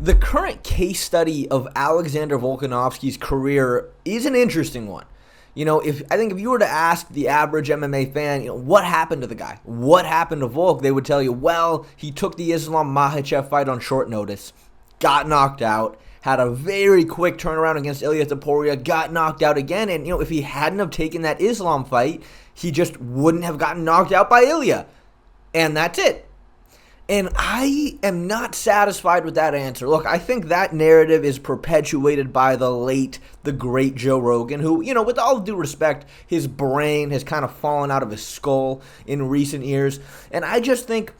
The current case study of Alexander Volkanovski's career is an interesting one. I think if you were to ask the average MMA fan, what happened to the guy? What happened to Volk? They would tell you, well, he took the Islam Makhachev fight on short notice, got knocked out, had a very quick turnaround against Ilia Topuria, got knocked out again, and if he hadn't have taken that Islam fight, he just wouldn't have gotten knocked out by Ilia. And that's it. And I am not satisfied with that answer. Look, I think that narrative is perpetuated by the great Joe Rogan, who, with all due respect, his brain has kind of fallen out of his skull in recent years. And I just think,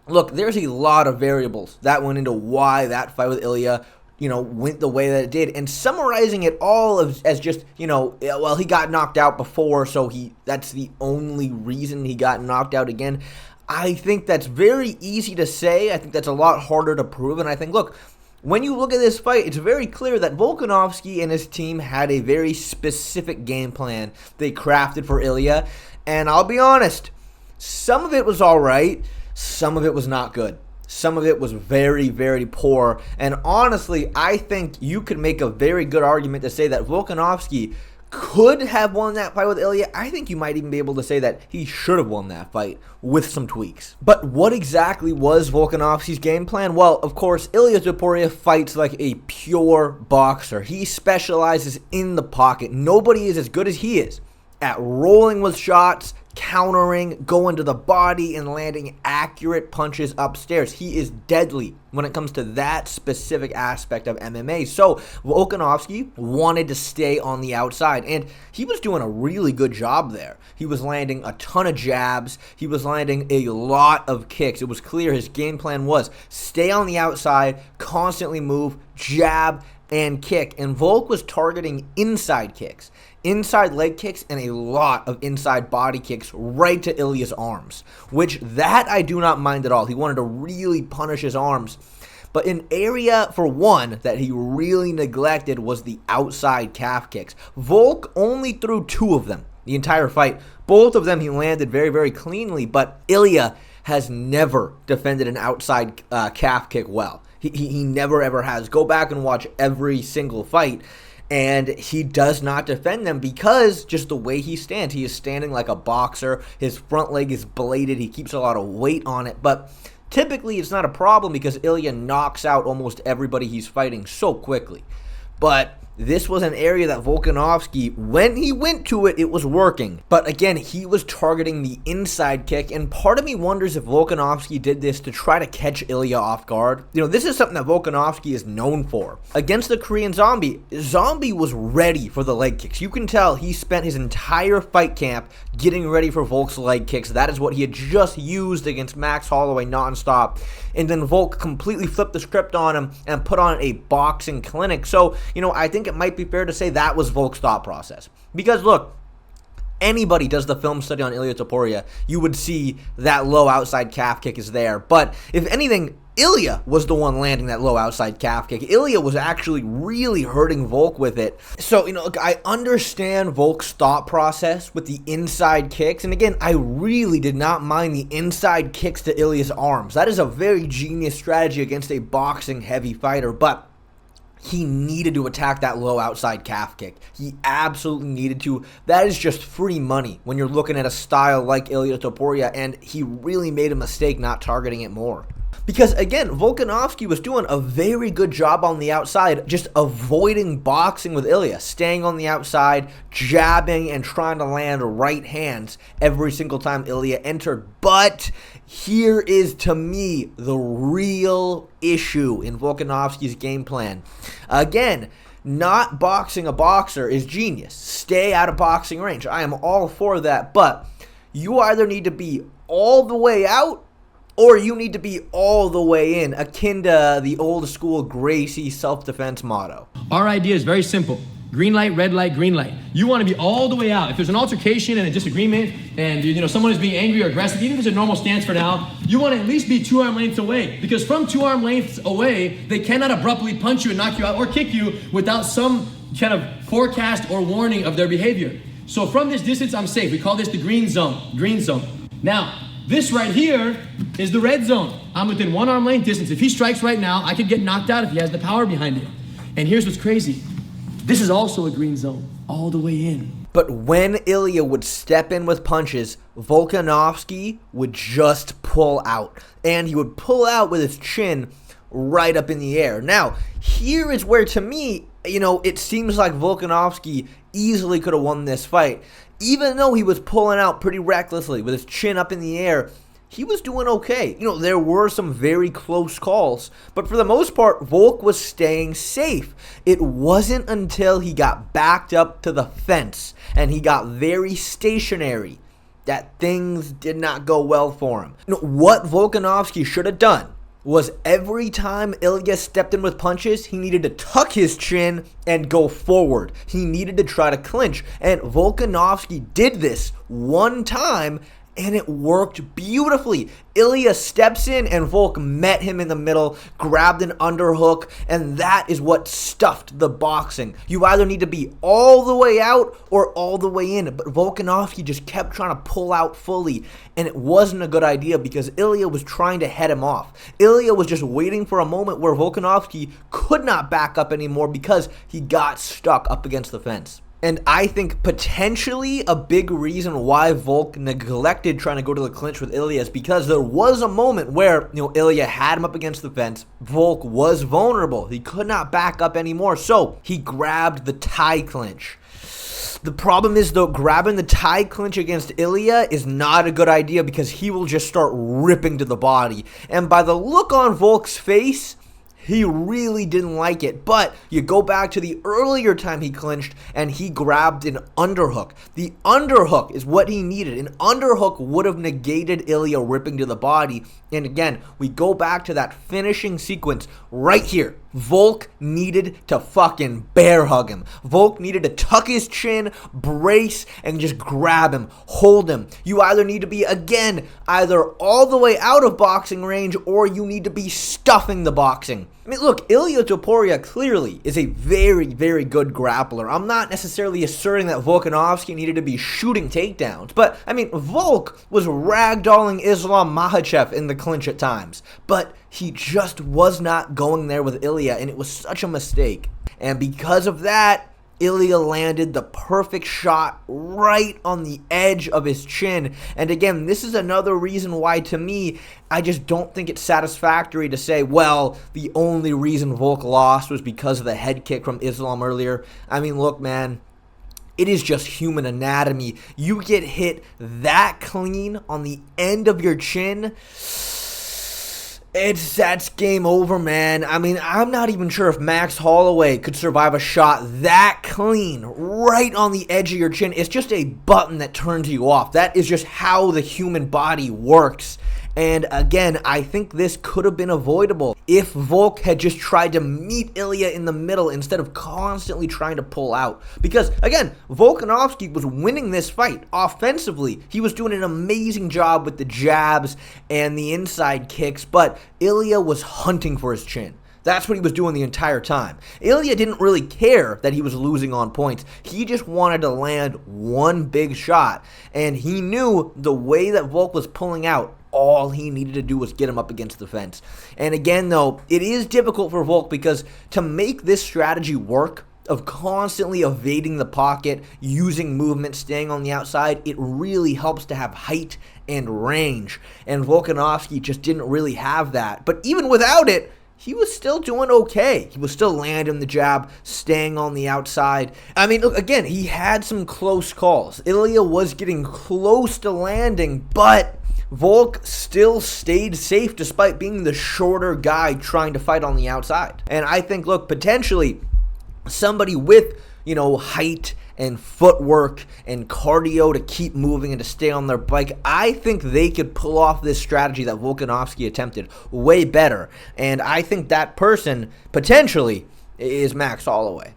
look, there's a lot of variables that went into why that fight with Ilia went the way that it did, and summarizing it all as just, well, he got knocked out before, so that's the only reason he got knocked out again. I think that's very easy to say. I think that's a lot harder to prove, and I think, look, when you look at this fight, it's very clear that Volkanovski and his team had a very specific game plan they crafted for Ilia, and I'll be honest, some of it was all right, some of it was not good. Some of it was very, very poor. And honestly, I think you could make a very good argument to say that Volkanovski could have won that fight with Ilia. I think you might even be able to say that he should have won that fight with some tweaks. But what exactly was Volkanovski's game plan? Well, of course, Ilia Topuria fights like a pure boxer. He specializes in the pocket. Nobody is as good as he is at rolling with shots, countering, going to the body, and landing accurate punches upstairs. He is deadly when it comes to that specific aspect of MMA. So Volkanovski wanted to stay on the outside, and he was doing a really good job there. He was landing a ton of jabs. He was landing a lot of kicks. It was clear his game plan was stay on the outside, constantly move, jab, and kick. And Volk was targeting inside kicks, inside leg kicks, and a lot of inside body kicks right to Ilia's arms, which that I do not mind at all. He wanted to really punish his arms. But an area, for one, that he really neglected was the outside calf kicks. Volk only threw 2 of them the entire fight. Both of them he landed very, very cleanly, but Ilia has never defended an outside calf kick well. He never, ever has. Go back and watch every single fight, and he does not defend them because just the way he stands. He is standing like a boxer. His front leg is bladed. He keeps a lot of weight on it, but typically it's not a problem because Ilia knocks out almost everybody he's fighting so quickly. But this was an area that Volkanovski, when he went to it, it was working. But again, he was targeting the inside kick, and part of me wonders if Volkanovski did this to try to catch Ilia off guard. This is something that Volkanovski is known for. Against the Korean Zombie, Zombie was ready for the leg kicks. You can tell he spent his entire fight camp getting ready for Volk's leg kicks. That is what he had just used against Max Holloway nonstop. And then Volk completely flipped the script on him and put on a boxing clinic. So, I think it might be fair to say that was Volk's thought process. Because, look, anybody does the film study on Ilia Topuria, you would see that low outside calf kick is there. But if anything, Ilia was the one landing that low outside calf kick. Ilia was actually really hurting Volk with it. So, look, I understand Volk's thought process with the inside kicks. And again, I really did not mind the inside kicks to Ilia's arms. That is a very genius strategy against a boxing heavy fighter. But he needed to attack that low outside calf kick. He absolutely needed to. That is just free money when you're looking at a style like Ilia Topuria, and he really made a mistake not targeting it more. Because, again, Volkanovski was doing a very good job on the outside, just avoiding boxing with Ilia, staying on the outside, jabbing, and trying to land right hands every single time Ilia entered. But here is, to me, the real issue in Volkanovski's game plan. Again, not boxing a boxer is genius. Stay out of boxing range. I am all for that. But you either need to be all the way out, or you need to be all the way in, akin to the old school Gracie self-defense motto. Our idea is very simple. Green light, red light, green light. You want to be all the way out. If there's an altercation and a disagreement and someone is being angry or aggressive, even if it's a normal stance for now, you want to at least be 2 arm lengths away. Because from 2 arm lengths away, they cannot abruptly punch you and knock you out or kick you without some kind of forecast or warning of their behavior. So from this distance, I'm safe. We call this the green zone. Green zone. Now, This right here is the red zone. I'm within 1 arm length distance. If he strikes right now, I could get knocked out if he has the power behind it. And here's what's crazy. This is also a green zone, all the way in. But when Ilia would step in with punches, Volkanovski would just pull out. And he would pull out with his chin right up in the air. Now, here is where, to me, it seems like Volkanovski easily could have won this fight. Even though he was pulling out pretty recklessly with his chin up in the air, he was doing okay. There were some very close calls, but for the most part, Volk was staying safe. It wasn't until he got backed up to the fence and he got very stationary that things did not go well for him. What Volkanovski should have done was every time Ilia stepped in with punches, he needed to tuck his chin and go forward. He needed to try to clinch. And Volkanovski did this one time, and it worked beautifully. Ilia steps in, and Volk met him in the middle, grabbed an underhook, and that is what stuffed the boxing. You either need to be all the way out or all the way in, but Volkanovski just kept trying to pull out fully, and it wasn't a good idea because Ilia was trying to head him off. Ilia was just waiting for a moment where Volkanovski could not back up anymore because he got stuck up against the fence. And I think potentially a big reason why Volk neglected trying to go to the clinch with Ilia is because there was a moment where, Ilia had him up against the fence. Volk was vulnerable. He could not back up anymore, so he grabbed the tie clinch. The problem is, though, grabbing the tie clinch against Ilia is not a good idea because he will just start ripping to the body. And by the look on Volk's face, he really didn't like it. But you go back to the earlier time he clinched and he grabbed an underhook. The underhook is what he needed. An underhook would have negated Ilia ripping to the body. And again, we go back to that finishing sequence right here. Volk needed to fucking bear hug him. Volk needed to tuck his chin, brace, and just grab him, hold him. You either need to be, again, either all the way out of boxing range or you need to be stuffing the boxing. I mean, look, Ilia Topuria clearly is a very, very good grappler. I'm not necessarily asserting that Volkanovski needed to be shooting takedowns, but, I mean, Volk was ragdolling Islam Makhachev in the clinch at times, but he just was not going there with Ilia, and it was such a mistake. And because of that, Ilia landed the perfect shot right on the edge of his chin. And again, this is another reason why, to me, I just don't think it's satisfactory to say, well, the only reason Volk lost was because of the head kick from Islam earlier. I mean, look, man, it is just human anatomy. You get hit that clean on the end of your chin, that's game over, man. I mean, I'm not even sure if Max Holloway could survive a shot that clean right on the edge of your chin. It's just a button that turns you off. That is just how the human body works. And again, I think this could have been avoidable if Volk had just tried to meet Ilia in the middle instead of constantly trying to pull out. Because, again, Volkanovski was winning this fight offensively. He was doing an amazing job with the jabs and the inside kicks, but Ilia was hunting for his chin. That's what he was doing the entire time. Ilia didn't really care that he was losing on points. He just wanted to land one big shot. And he knew the way that Volk was pulling out, all he needed to do was get him up against the fence. And again, though, it is difficult for Volk because to make this strategy work, of constantly evading the pocket, using movement, staying on the outside, it really helps to have height and range. And Volkanovski just didn't really have that. But even without it, he was still doing okay. He was still landing the jab, staying on the outside. I mean, look, again, he had some close calls. Ilia was getting close to landing, but Volk still stayed safe despite being the shorter guy trying to fight on the outside. And I think, look, potentially somebody with, height and footwork and cardio to keep moving and to stay on their bike, I think they could pull off this strategy that Volkanovski attempted way better. And I think that person potentially is Max Holloway.